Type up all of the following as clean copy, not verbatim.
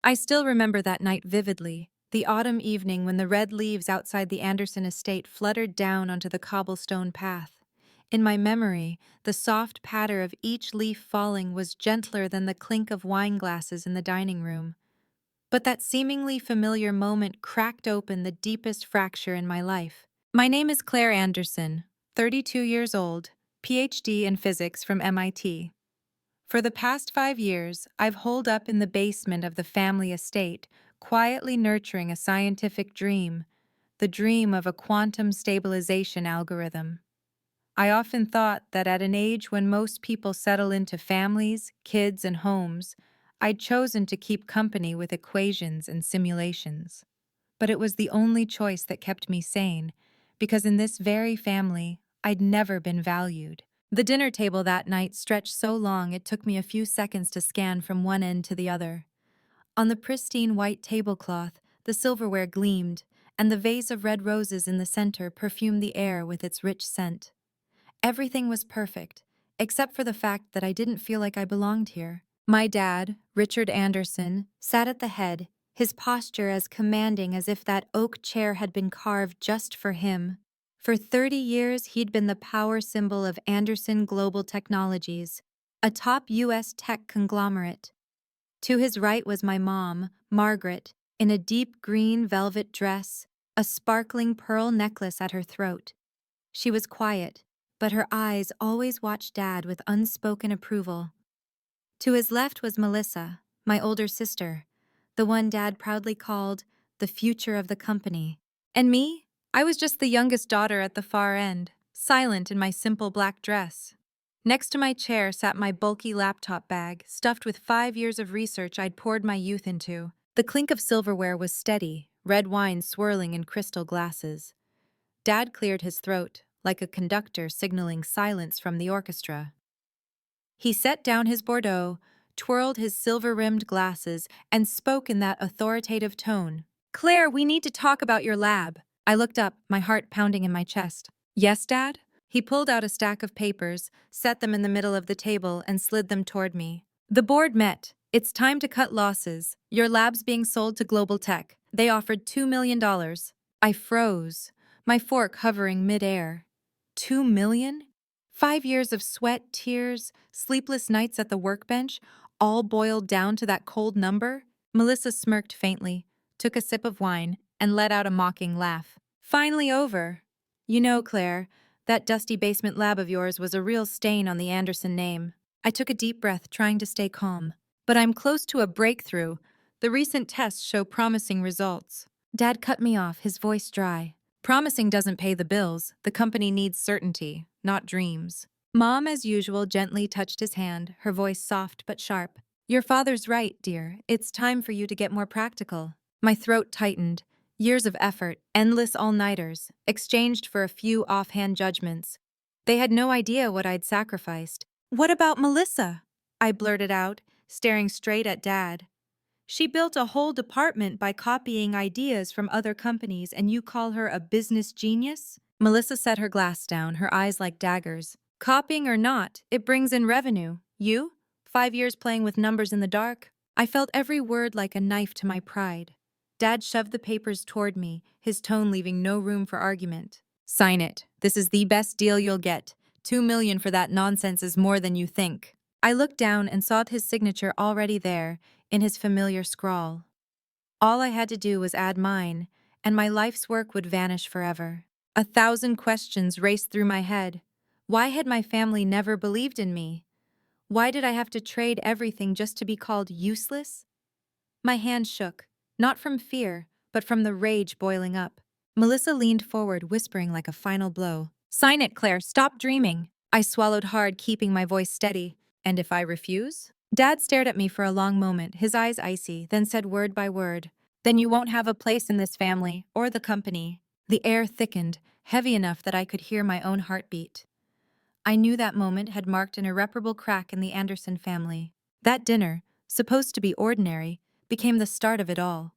I still remember that night vividly, the autumn evening when the red leaves outside the Anderson estate fluttered down onto the cobblestone path. In my memory, the soft patter of each leaf falling was gentler than the clink of wine glasses in the dining room. But that seemingly familiar moment cracked open the deepest fracture in my life. My name is Claire Anderson, 32 years old, PhD in physics from MIT. For the past 5 years, I've holed up in the basement of the family estate, quietly nurturing a scientific dream, the dream of a quantum stabilization algorithm. I often thought that at an age when most people settle into families, kids, and homes, I'd chosen to keep company with equations and simulations. But it was the only choice that kept me sane, because in this very family, I'd never been valued. The dinner table that night stretched so long it took me a few seconds to scan from one end to the other. On the pristine white tablecloth, the silverware gleamed, and the vase of red roses in the center perfumed the air with its rich scent. Everything was perfect, except for the fact that I didn't feel like I belonged here. My dad, Richard Anderson, sat at the head, his posture as commanding as if that oak chair had been carved just for him. For 30 years, he'd been the power symbol of Anderson Global Technologies, a top U.S. tech conglomerate. To his right was my mom, Margaret, in a deep green velvet dress, a sparkling pearl necklace at her throat. She was quiet, but her eyes always watched Dad with unspoken approval. To his left was Melissa, my older sister, the one Dad proudly called the future of the company. And me? I was just the youngest daughter at the far end, silent in my simple black dress. Next to my chair sat my bulky laptop bag, stuffed with 5 years of research I'd poured my youth into. The clink of silverware was steady, red wine swirling in crystal glasses. Dad cleared his throat, like a conductor signaling silence from the orchestra. He set down his Bordeaux, twirled his silver-rimmed glasses, and spoke in that authoritative tone. "Claire, we need to talk about your lab." I looked up, my heart pounding in my chest. "Yes, Dad?" He pulled out a stack of papers, set them in the middle of the table, and slid them toward me. "The board met. It's time to cut losses. Your lab's being sold to Global Tech. They offered $2 million. I froze, my fork hovering midair. 2 million? 5 years of sweat, tears, sleepless nights at the workbench, all boiled down to that cold number? Melissa smirked faintly, took a sip of wine, and let out a mocking laugh. "Finally over. You know, Claire, that dusty basement lab of yours was a real stain on the Anderson name." I took a deep breath, trying to stay calm. "But I'm close to a breakthrough. The recent tests show promising results." Dad cut me off, his voice dry. "Promising doesn't pay the bills. The company needs certainty, not dreams." Mom, as usual, gently touched his hand, her voice soft but sharp. "Your father's right, dear. It's time for you to get more practical." My throat tightened. Years of effort, endless all-nighters, exchanged for a few offhand judgments. They had no idea what I'd sacrificed. "What about Melissa?" I blurted out, staring straight at Dad. "She built a whole department by copying ideas from other companies, and you call her a business genius?" Melissa set her glass down, her eyes like daggers. "Copying or not, it brings in revenue. You? 5 years playing with numbers in the dark?" I felt every word like a knife to my pride. Dad shoved the papers toward me, his tone leaving no room for argument. "Sign it. This is the best deal you'll get. 2 million for that nonsense is more than you think." I looked down and saw his signature already there, in his familiar scrawl. All I had to do was add mine, and my life's work would vanish forever. 1,000 questions raced through my head. Why had my family never believed in me? Why did I have to trade everything just to be called useless? My hand shook, not from fear, but from the rage boiling up. Melissa leaned forward, whispering like a final blow. "Sign it, Claire. Stop dreaming." I swallowed hard, keeping my voice steady. "And if I refuse?" Dad stared at me for a long moment, his eyes icy, then said word by word, "Then you won't have a place in this family, or the company." The air thickened, heavy enough that I could hear my own heartbeat. I knew that moment had marked an irreparable crack in the Anderson family. That dinner, supposed to be ordinary, became the start of it all.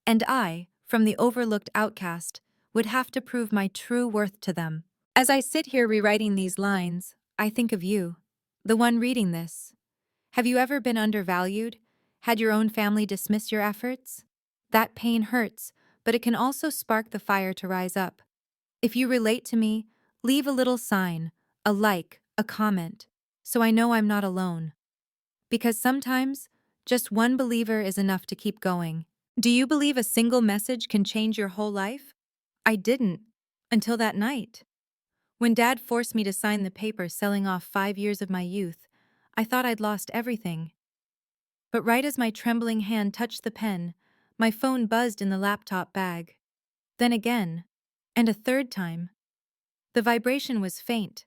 And I, from the overlooked outcast, would have to prove my true worth to them. As I sit here rewriting these lines, I think of you, the one reading this. Have you ever been undervalued? Had your own family dismiss your efforts? That pain hurts, but it can also spark the fire to rise up. If you relate to me, leave a little sign, a like, a comment, so I know I'm not alone. Because sometimes, just one believer is enough to keep going. Do you believe a single message can change your whole life? I didn't, until that night. When Dad forced me to sign the paper selling off 5 years of my youth, I thought I'd lost everything. But right as my trembling hand touched the pen, my phone buzzed in the laptop bag. Then again, and a third time. The vibration was faint,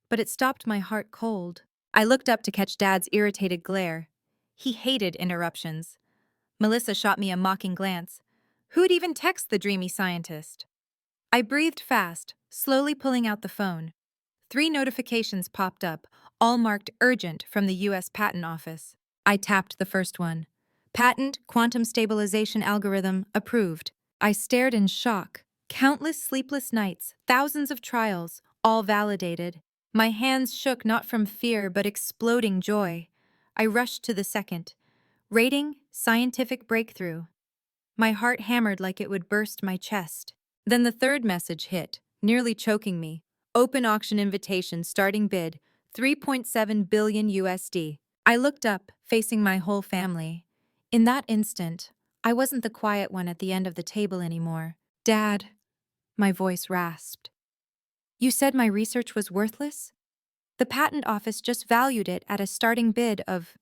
but it stopped my heart cold. I looked up to catch Dad's irritated glare. He hated interruptions. Melissa shot me a mocking glance. Who'd even text the dreamy scientist? I breathed fast, slowly pulling out the phone. 3 notifications popped up, all marked urgent from the US Patent Office. I tapped the first one. Patent quantum stabilization algorithm approved. I stared in shock. Countless sleepless nights, thousands of trials, all validated. My hands shook not from fear but exploding joy. I rushed to the second. Rating, scientific breakthrough. My heart hammered like it would burst my chest. Then the third message hit, nearly choking me. Open auction invitation starting bid, 3.7 billion USD. I looked up, facing my whole family. In that instant, I wasn't the quiet one at the end of the table anymore. Dad, my voice rasped. You said my research was worthless? The patent office just valued it at a starting bid of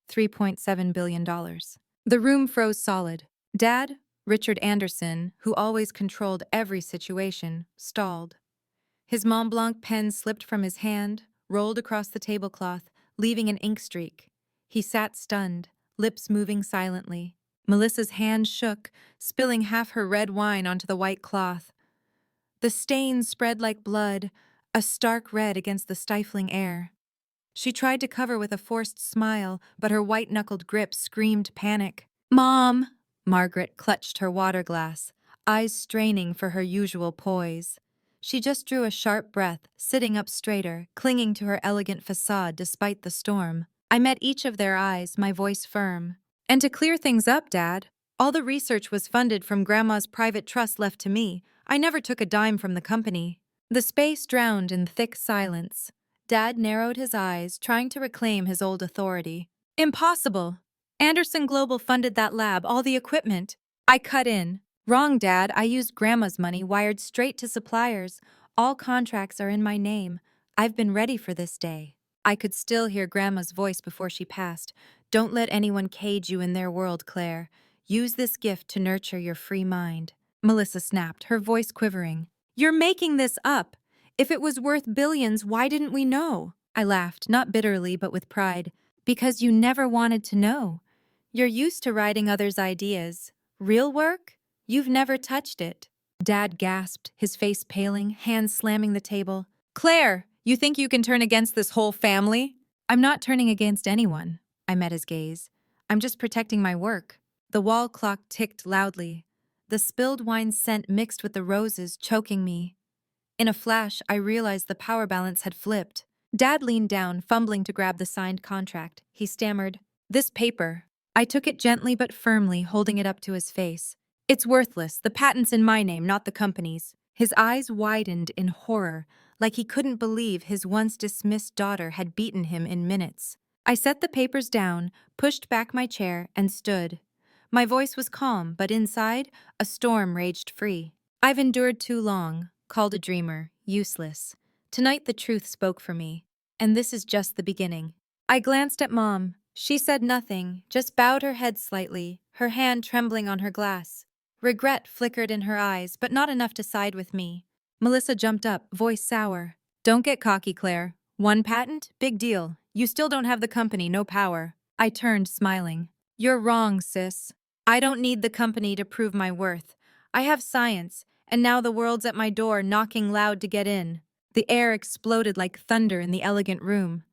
$3.7 billion. The room froze solid. Dad, Richard Anderson, who always controlled every situation, stalled. His Mont Blanc pen slipped from his hand, rolled across the tablecloth, leaving an ink streak. He sat stunned, lips moving silently. Melissa's hand shook, spilling half her red wine onto the white cloth. The stains spread like blood, a stark red against the stifling air. She tried to cover with a forced smile, but her white-knuckled grip screamed panic. "Mom!" Margaret clutched her water glass, eyes straining for her usual poise. She just drew a sharp breath, sitting up straighter, clinging to her elegant facade despite the storm. I met each of their eyes, my voice firm. And to clear things up, Dad, all the research was funded from Grandma's private trust left to me. I never took a dime from the company. The space drowned in thick silence. Dad narrowed his eyes, trying to reclaim his old authority. Impossible! Anderson Global funded that lab, all the equipment. I cut in. Wrong, Dad. I used Grandma's money, wired straight to suppliers. All contracts are in my name. I've been ready for this day. I could still hear Grandma's voice before she passed. Don't let anyone cage you in their world, Claire. Use this gift to nurture your free mind. Melissa snapped, her voice quivering. You're making this up. If it was worth billions, why didn't we know? I laughed, not bitterly, but with pride. Because you never wanted to know. You're used to writing others' ideas. Real work? You've never touched it. Dad gasped, his face paling, hands slamming the table. Claire, you think you can turn against this whole family? I'm not turning against anyone. I met his gaze. I'm just protecting my work. The wall clock ticked loudly. The spilled wine scent mixed with the roses, choking me. In a flash, I realized the power balance had flipped. Dad leaned down, fumbling to grab the signed contract. He stammered, "This paper." I took it gently but firmly, holding it up to his face. "It's worthless. The patent's in my name, not the company's." His eyes widened in horror, like he couldn't believe his once dismissed daughter had beaten him in minutes. I set the papers down, pushed back my chair, and stood. My voice was calm, but inside, a storm raged free. I've endured too long, called a dreamer, useless. Tonight the truth spoke for me, and this is just the beginning. I glanced at Mom. She said nothing, just bowed her head slightly, her hand trembling on her glass. Regret flickered in her eyes, but not enough to side with me. Melissa jumped up, voice sour. "Don't get cocky, Claire. One patent? Big deal. You still don't have the company, no power." I turned, smiling. "You're wrong, sis. I don't need the company to prove my worth. I have science, and now the world's at my door, knocking loud to get in." The air exploded like thunder in the elegant room.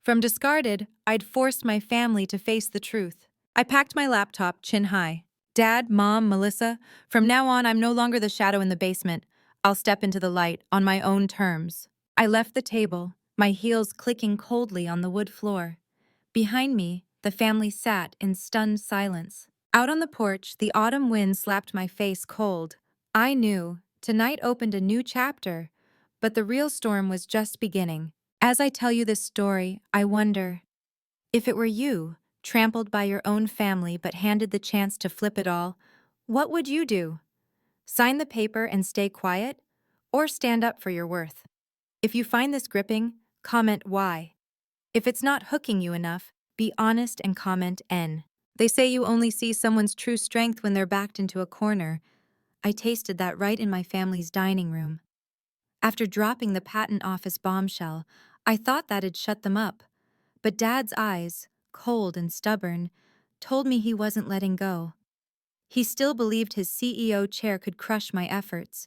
From discarded, I'd forced my family to face the truth. I packed my laptop, chin high. "Dad, Mom, Melissa, from now on I'm no longer the shadow in the basement. I'll step into the light, on my own terms." I left the table, my heels clicking coldly on the wood floor. Behind me, The family sat in stunned silence. Out on the porch, the autumn wind slapped my face cold. I knew, tonight opened a new chapter, but the real storm was just beginning. As I tell you this story, I wonder, if it were you, trampled by your own family but handed the chance to flip it all, what would you do? Sign the paper and stay quiet? Or stand up for your worth? If you find this gripping, comment why. If it's not hooking you enough, be honest and comment N. They say you only see someone's true strength when they're backed into a corner. I tasted that right in my family's dining room. After dropping the patent office bombshell, I thought that'd shut them up. But Dad's eyes, cold and stubborn, told me he wasn't letting go. He still believed his CEO chair could crush my efforts.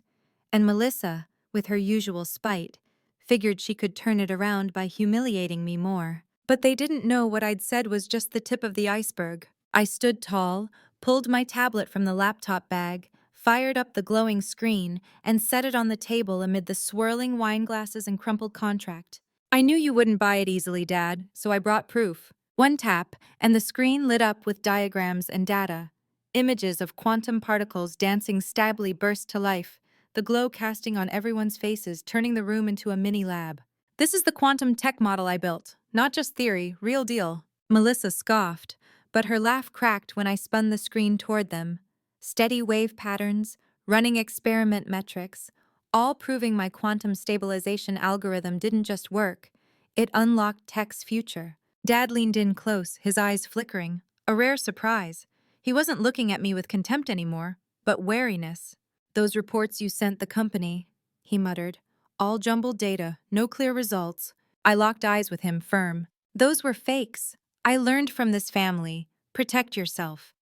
And Melissa, with her usual spite, figured she could turn it around by humiliating me more. But they didn't know what I'd said was just the tip of the iceberg. I stood tall, pulled my tablet from the laptop bag, fired up the glowing screen, and set it on the table amid the swirling wine glasses and crumpled contract. I knew you wouldn't buy it easily, Dad, so I brought proof. One tap, and the screen lit up with diagrams and data. Images of quantum particles dancing stably burst to life, the glow casting on everyone's faces, turning the room into a mini lab. This is the quantum tech model I built. Not just theory, real deal. Melissa scoffed, but her laugh cracked when I spun the screen toward them. Steady wave patterns, running experiment metrics, all proving my quantum stabilization algorithm didn't just work, it unlocked tech's future. Dad leaned in close, his eyes flickering. A rare surprise. He wasn't looking at me with contempt anymore, but wariness. Those reports you sent the company, he muttered. All jumbled data, no clear results. I locked eyes with him, firm. Those were fakes. I learned from this family. Protect yourself.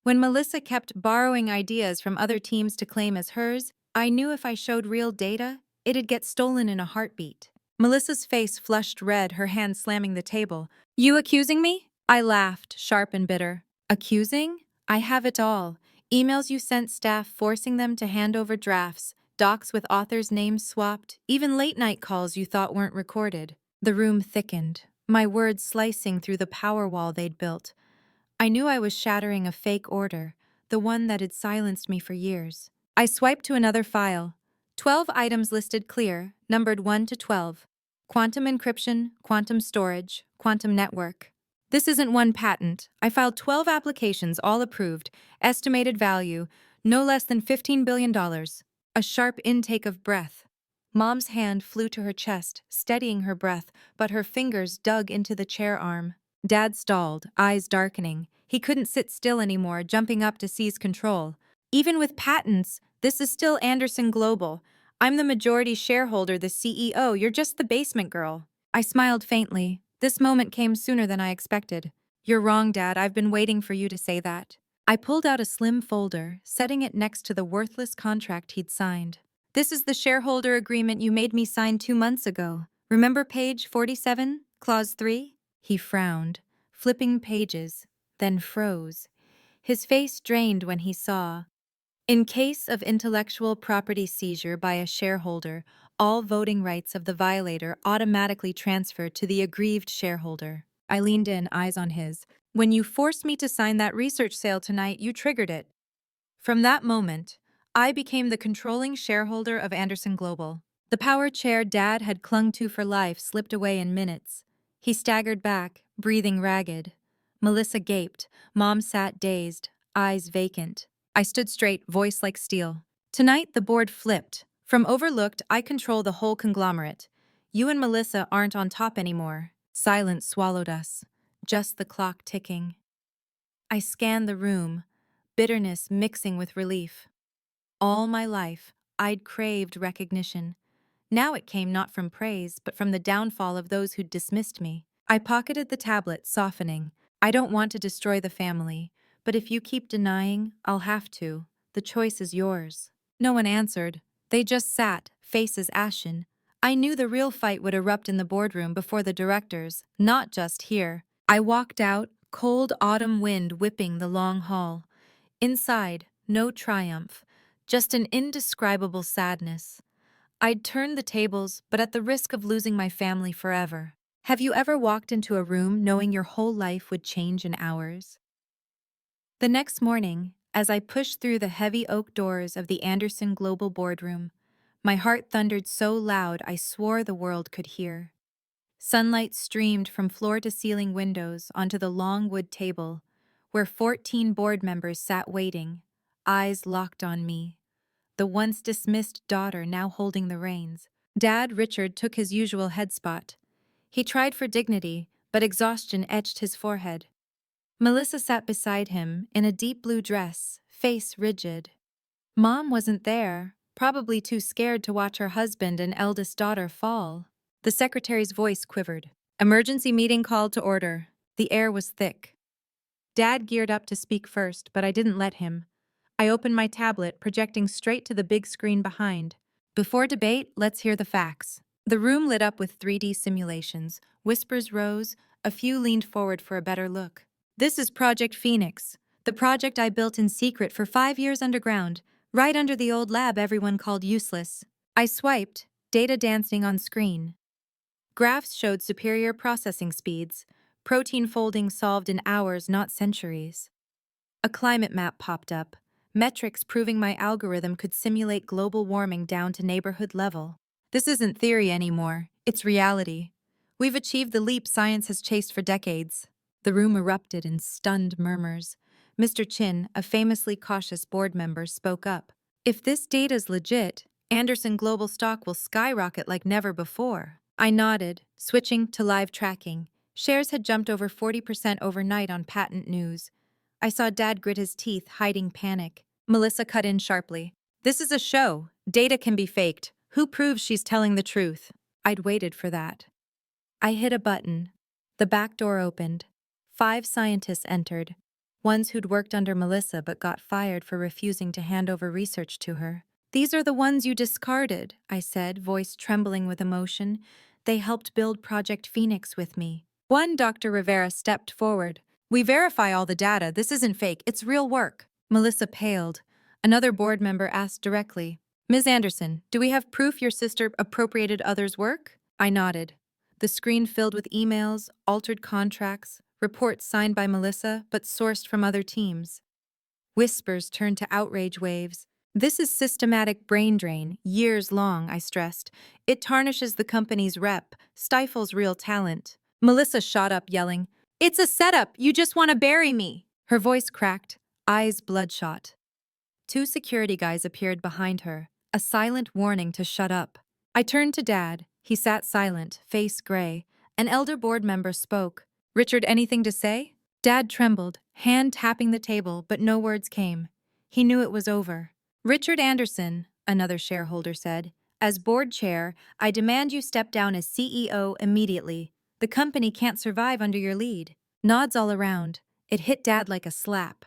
When Melissa kept borrowing ideas from other teams to claim as hers, I knew if I showed real data, it'd get stolen in a heartbeat. Melissa's face flushed red, her hand slamming the table. You accusing me? I laughed, sharp and bitter. Accusing? I have it all. Emails you sent staff forcing them to hand over drafts, docs with authors' names swapped, even late-night calls you thought weren't recorded. The room thickened, my words slicing through the power wall they'd built. I knew I was shattering a fake order, the one that had silenced me for years. I swiped to another file. 12 items listed clear, numbered 1 to 12. Quantum encryption, quantum storage, quantum network. This isn't one patent. I filed 12 applications, all approved. Estimated value, no less than $15 billion. A sharp intake of breath. Mom's hand flew to her chest, steadying her breath, but her fingers dug into the chair arm. Dad stalled, eyes darkening. He couldn't sit still anymore, jumping up to seize control. Even with patents, this is still Anderson Global. I'm the majority shareholder, the CEO. You're just the basement girl. I smiled faintly. This moment came sooner than I expected. You're wrong, Dad. I've been waiting for you to say that. I pulled out a slim folder, setting it next to the worthless contract he'd signed. This is the shareholder agreement you made me sign 2 months ago. Remember page 47, clause 3? He frowned, flipping pages, then froze. His face drained when he saw. In case of intellectual property seizure by a shareholder, all voting rights of the violator automatically transfer to the aggrieved shareholder. I leaned in, eyes on his. When you forced me to sign that research sale tonight, you triggered it. From that moment, I became the controlling shareholder of Anderson Global. The power chair Dad had clung to for life slipped away in minutes. He staggered back, breathing ragged. Melissa gaped. Mom sat dazed, eyes vacant. I stood straight, voice like steel. Tonight, the board flipped. From overlooked, I control the whole conglomerate. You and Melissa aren't on top anymore. Silence swallowed us, just the clock ticking. I scanned the room, bitterness mixing with relief. All my life, I'd craved recognition. Now it came not from praise, but from the downfall of those who'd dismissed me. I pocketed the tablet, softening. I don't want to destroy the family, but if you keep denying, I'll have to. The choice is yours. No one answered. They just sat, faces ashen. I knew the real fight would erupt in the boardroom before the directors, not just here. I walked out, cold autumn wind whipping the long hall. Inside, no triumph, just an indescribable sadness. I'd turned the tables, but at the risk of losing my family forever. Have you ever walked into a room knowing your whole life would change in hours? The next morning, as I pushed through the heavy oak doors of the Anderson Global boardroom, my heart thundered so loud I swore the world could hear. Sunlight streamed from floor-to-ceiling windows onto the long wood table, where 14 board members sat waiting, eyes locked on me, the once dismissed daughter now holding the reins. Dad Richard took his usual head spot. He tried for dignity, but exhaustion etched his forehead. Melissa sat beside him in a deep blue dress, face rigid. Mom wasn't there, probably too scared to watch her husband and eldest daughter fall. The secretary's voice quivered. Emergency meeting called to order. The air was thick. Dad geared up to speak first, but I didn't let him. I opened my tablet, projecting straight to the big screen behind. Before debate, let's hear the facts. The room lit up with 3D simulations. Whispers rose, a few leaned forward for a better look. This is Project Phoenix, the project I built in secret for 5 years underground, right under the old lab everyone called useless. I swiped, data dancing on screen. Graphs showed superior processing speeds, protein folding solved in hours, not centuries. A climate map popped up, metrics proving my algorithm could simulate global warming down to neighborhood level. This isn't theory anymore, it's reality. We've achieved the leap science has chased for decades. The room erupted in stunned murmurs. Mr. Chin, a famously cautious board member, spoke up. If this data's legit, Anderson Global stock will skyrocket like never before. I nodded, switching to live tracking. Shares had jumped over 40% overnight on patent news. I saw Dad grit his teeth, hiding panic. Melissa cut in sharply. This is a show. Data can be faked. Who proves she's telling the truth? I'd waited for that. I hit a button. The back door opened. 5 scientists entered. Ones who'd worked under Melissa but got fired for refusing to hand over research to her. These are the ones you discarded, I said, voice trembling with emotion. They helped build Project Phoenix with me. One, Dr. Rivera, stepped forward. We verify all the data. This isn't fake. It's real work. Melissa paled. Another board member asked directly, Ms. Anderson, do we have proof your sister appropriated others' work? I nodded. The screen filled with emails, altered contracts, reports signed by Melissa but sourced from other teams. Whispers turned to outrage waves. This is systematic brain drain, years long, I stressed. It tarnishes the company's rep, stifles real talent. Melissa shot up, yelling, It's a setup, you just want to bury me. Her voice cracked, eyes bloodshot. 2 security guys appeared behind her, a silent warning to shut up. I turned to Dad. He sat silent, face gray. An elder board member spoke. Richard, anything to say? Dad trembled, hand tapping the table, but no words came. He knew it was over. Richard Anderson, another shareholder said, as board chair, I demand you step down as CEO immediately. The company can't survive under your lead. Nods all around. It hit Dad like a slap.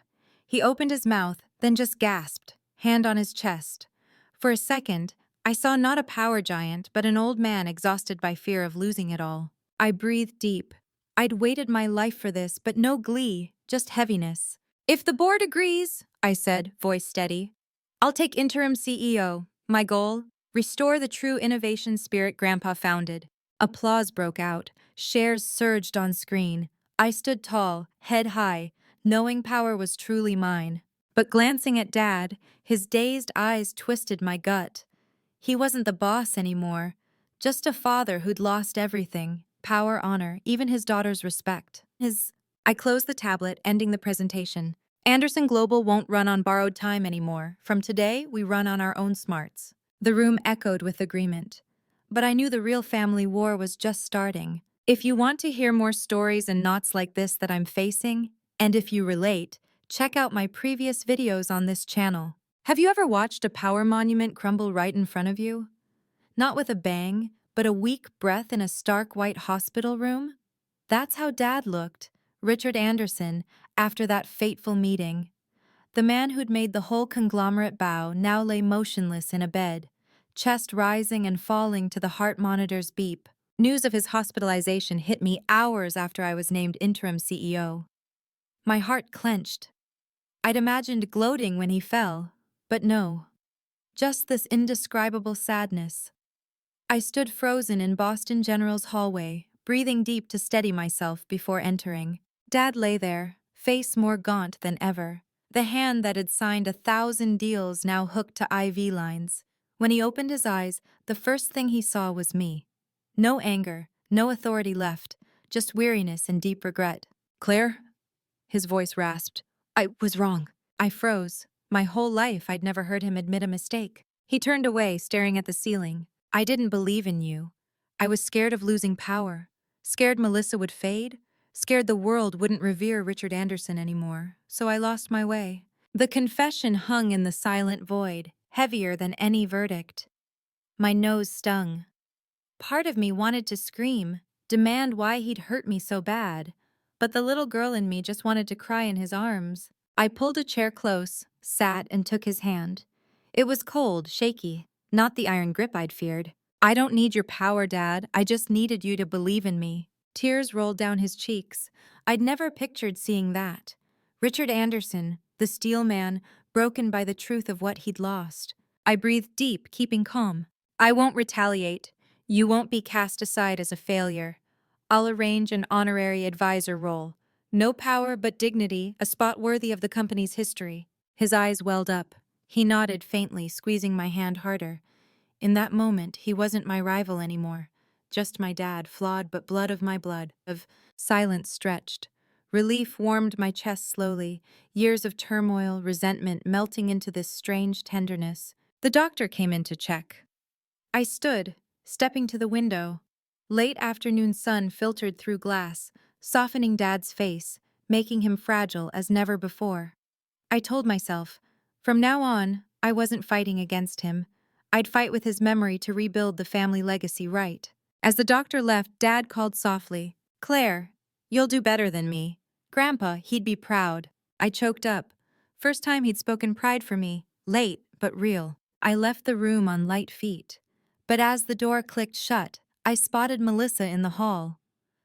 He opened his mouth, then just gasped, hand on his chest. For a second, I saw not a power giant, but an old man exhausted by fear of losing it all. I breathed deep. I'd waited my life for this, but no glee, just heaviness. If the board agrees, I said, voice steady, I'll take interim CEO. My goal? Restore the true innovation spirit Grandpa founded. Applause broke out. Shares surged on screen. I stood tall, head high, knowing power was truly mine. But glancing at Dad, his dazed eyes twisted my gut. He wasn't the boss anymore, just a father who'd lost everything, power, honor, even his daughter's respect. I closed the tablet, ending the presentation. Anderson Global won't run on borrowed time anymore. From today, we run on our own smarts. The room echoed with agreement. But I knew the real family war was just starting. If you want to hear more stories and knots like this that I'm facing, and if you relate, check out my previous videos on this channel. Have you ever watched a power monument crumble right in front of you? Not with a bang, but a weak breath in a stark white hospital room? That's how Dad looked, Richard Anderson, after that fateful meeting. The man who'd made the whole conglomerate bow now lay motionless in a bed, chest rising and falling to the heart monitor's beep. News of his hospitalization hit me hours after I was named interim CEO. My heart clenched. I'd imagined gloating when he fell, but no. Just this indescribable sadness. I stood frozen in Boston General's hallway, breathing deep to steady myself before entering. Dad lay there, face more gaunt than ever. The hand that had signed 1,000 deals now hooked to IV lines. When he opened his eyes, the first thing he saw was me. No anger, no authority left, just weariness and deep regret. "Claire?" His voice rasped. "I was wrong." I froze. My whole life I'd never heard him admit a mistake. He turned away, staring at the ceiling. "I didn't believe in you. I was scared of losing power. Scared Melissa would fade. Scared the world wouldn't revere Richard Anderson anymore. So I lost my way." The confession hung in the silent void, heavier than any verdict. My nose stung. Part of me wanted to scream, demand why he'd hurt me so bad. But the little girl in me just wanted to cry in his arms. I pulled a chair close, sat, and took his hand. It was cold, shaky, not the iron grip I'd feared. "I don't need your power, Dad. I just needed you to believe in me." Tears rolled down his cheeks. I'd never pictured seeing that. Richard Anderson, the steel man, broken by the truth of what he'd lost. I breathed deep, keeping calm. "I won't retaliate. You won't be cast aside as a failure. I'll arrange an honorary advisor role. No power but dignity, a spot worthy of the company's history." His eyes welled up. He nodded faintly, squeezing my hand harder. In that moment, he wasn't my rival anymore. Just my dad, flawed but blood of my blood. Silence stretched. Relief warmed my chest slowly, years of turmoil, resentment melting into this strange tenderness. The doctor came in to check. I stood, stepping to the window. Late afternoon sun filtered through glass, softening Dad's face, making him fragile as never before. I told myself, from now on, I wasn't fighting against him. I'd fight with his memory to rebuild the family legacy right. As the doctor left, Dad called softly, "Claire, you'll do better than me." "Grandpa, he'd be proud." I choked up. First time he'd spoken pride for me, late but real. I left the room on light feet. But as the door clicked shut, I spotted Melissa in the hall.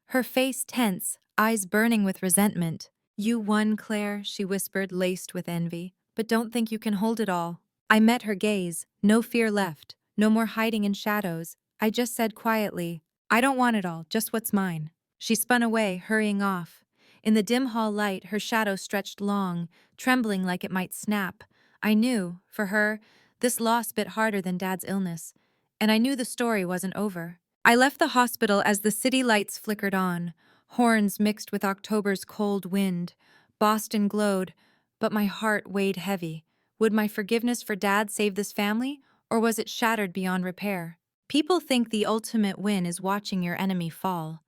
Her face tense, eyes burning with resentment. "You won, Claire," she whispered, laced with envy. "But don't think you can hold it all." I met her gaze, no fear left, no more hiding in shadows. I just said quietly, "I don't want it all, just what's mine." She spun away, hurrying off. In the dim hall light, her shadow stretched long, trembling like it might snap. I knew, for her, this loss bit harder than Dad's illness. And I knew the story wasn't over. I left the hospital as the city lights flickered on, horns mixed with October's cold wind. Boston glowed, but my heart weighed heavy. Would my forgiveness for Dad save this family, or was it shattered beyond repair? People think the ultimate win is watching your enemy fall.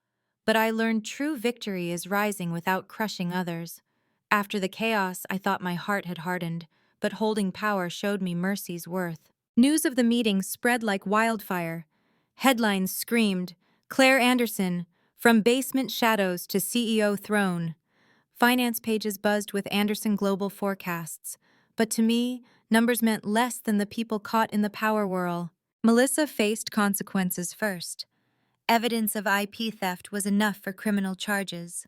But I learned true victory is rising without crushing others. After the chaos, I thought my heart had hardened, but holding power showed me mercy's worth. News of the meeting spread like wildfire. Headlines screamed, "Claire Anderson, from basement shadows to CEO throne." Finance pages buzzed with Anderson Global forecasts. But to me, numbers meant less than the people caught in the power whirl. Melissa faced consequences first. Evidence of IP theft was enough for criminal charges.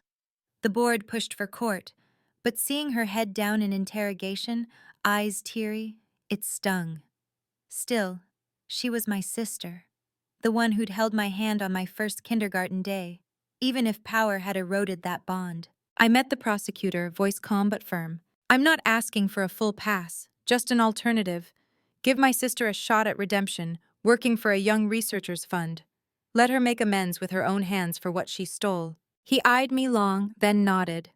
The board pushed for court, but seeing her head down in interrogation, eyes teary, it stung. Still, she was my sister, the one who'd held my hand on my first kindergarten day, even if power had eroded that bond. I met the prosecutor, voice calm but firm. "I'm not asking for a full pass, just an alternative. Give my sister a shot at redemption, working for a young researchers fund. Let her make amends with her own hands for what she stole." He eyed me long, then nodded.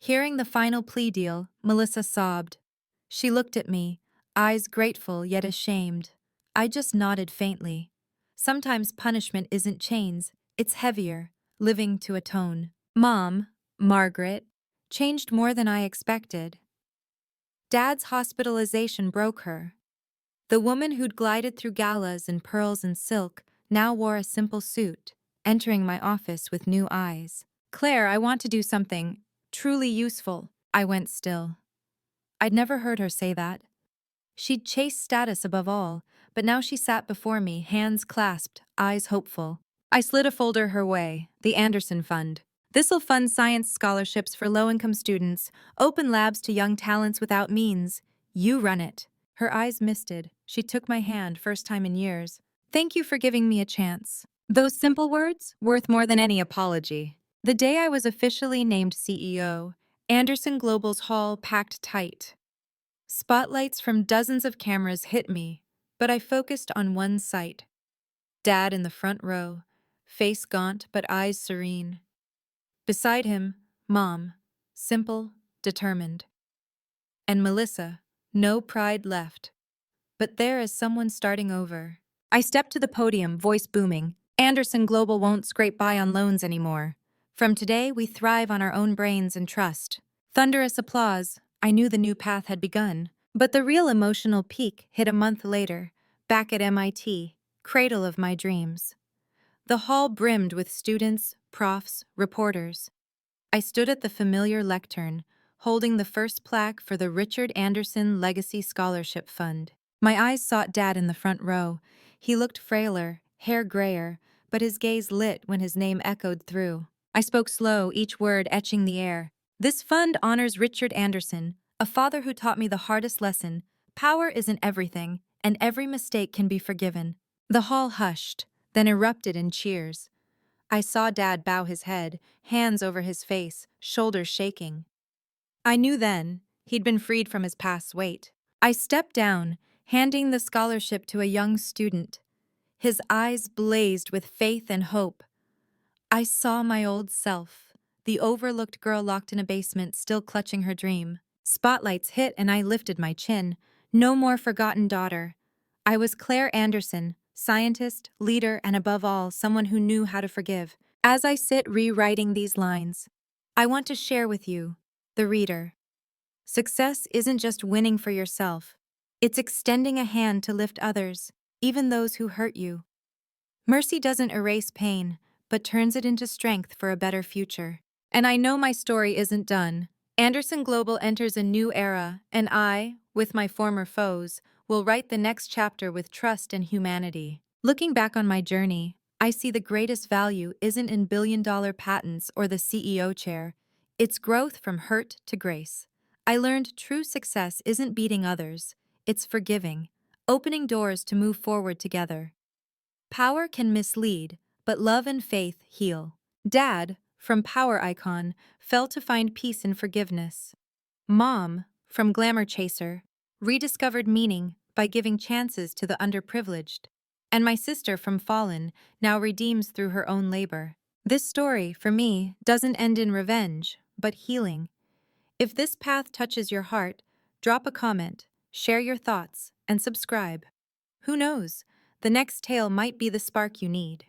Hearing the final plea deal, Melissa sobbed. She looked at me, eyes grateful yet ashamed. I just nodded faintly. Sometimes punishment isn't chains, it's heavier, living to atone. Mom, Margaret, changed more than I expected. Dad's hospitalization broke her. The woman who'd glided through galas in pearls and silk now wore a simple suit, entering my office with new eyes. "Claire, I want to do something truly useful." I went still. I'd never heard her say that. She'd chased status above all, but now she sat before me, hands clasped, eyes hopeful. I slid a folder her way, the Anderson Fund. "This'll fund science scholarships for low-income students, open labs to young talents without means. You run it." Her eyes misted. She took my hand, first time in years. "Thank you for giving me a chance." Those simple words, worth more than any apology. The day I was officially named CEO, Anderson Global's hall packed tight. Spotlights from dozens of cameras hit me, but I focused on one sight. Dad in the front row, face gaunt but eyes serene. Beside him, Mom, simple, determined. And Melissa, no pride left. But there is someone starting over. I stepped to the podium, voice booming. Anderson Global won't scrape by on loans anymore. From today, we thrive on our own brains and trust. Thunderous applause. I knew the new path had begun. But the real emotional peak hit a month later, back at MIT, cradle of my dreams. The hall brimmed with students, profs, reporters. I stood at the familiar lectern, holding the first plaque for the Richard Anderson Legacy Scholarship Fund. My eyes sought Dad in the front row. He looked frailer, hair grayer, but his gaze lit when his name echoed through. I spoke slow, each word etching the air. This fund honors Richard Anderson, a father who taught me the hardest lesson. Power isn't everything, and every mistake can be forgiven. The hall hushed, then erupted in cheers. I saw Dad bow his head, hands over his face, shoulders shaking. I knew then he'd been freed from his past's weight. I stepped down, handing the scholarship to a young student. His eyes blazed with faith and hope. I saw my old self, the overlooked girl locked in a basement, still clutching her dream. Spotlights hit and I lifted my chin. No more forgotten daughter. I was Claire Anderson, scientist, leader, and above all, someone who knew how to forgive. As I sit rewriting these lines, I want to share with you, the reader. Success isn't just winning for yourself. It's extending a hand to lift others, even those who hurt you. Mercy doesn't erase pain, but turns it into strength for a better future. And I know my story isn't done. Anderson Global enters a new era, and I, with my former foes, will write the next chapter with trust and humanity. Looking back on my journey, I see the greatest value isn't in billion-dollar patents or the CEO chair. It's growth from hurt to grace. I learned true success isn't beating others, it's forgiving, opening doors to move forward together. Power can mislead, but love and faith heal. Dad, from Power Icon, fell to find peace in forgiveness. Mom, from Glamour Chaser, rediscovered meaning by giving chances to the underprivileged. And my sister from Fallen now redeems through her own labor. This story, for me, doesn't end in revenge, but healing. If this path touches your heart, drop a comment, share your thoughts, and subscribe. Who knows? The next tale might be the spark you need.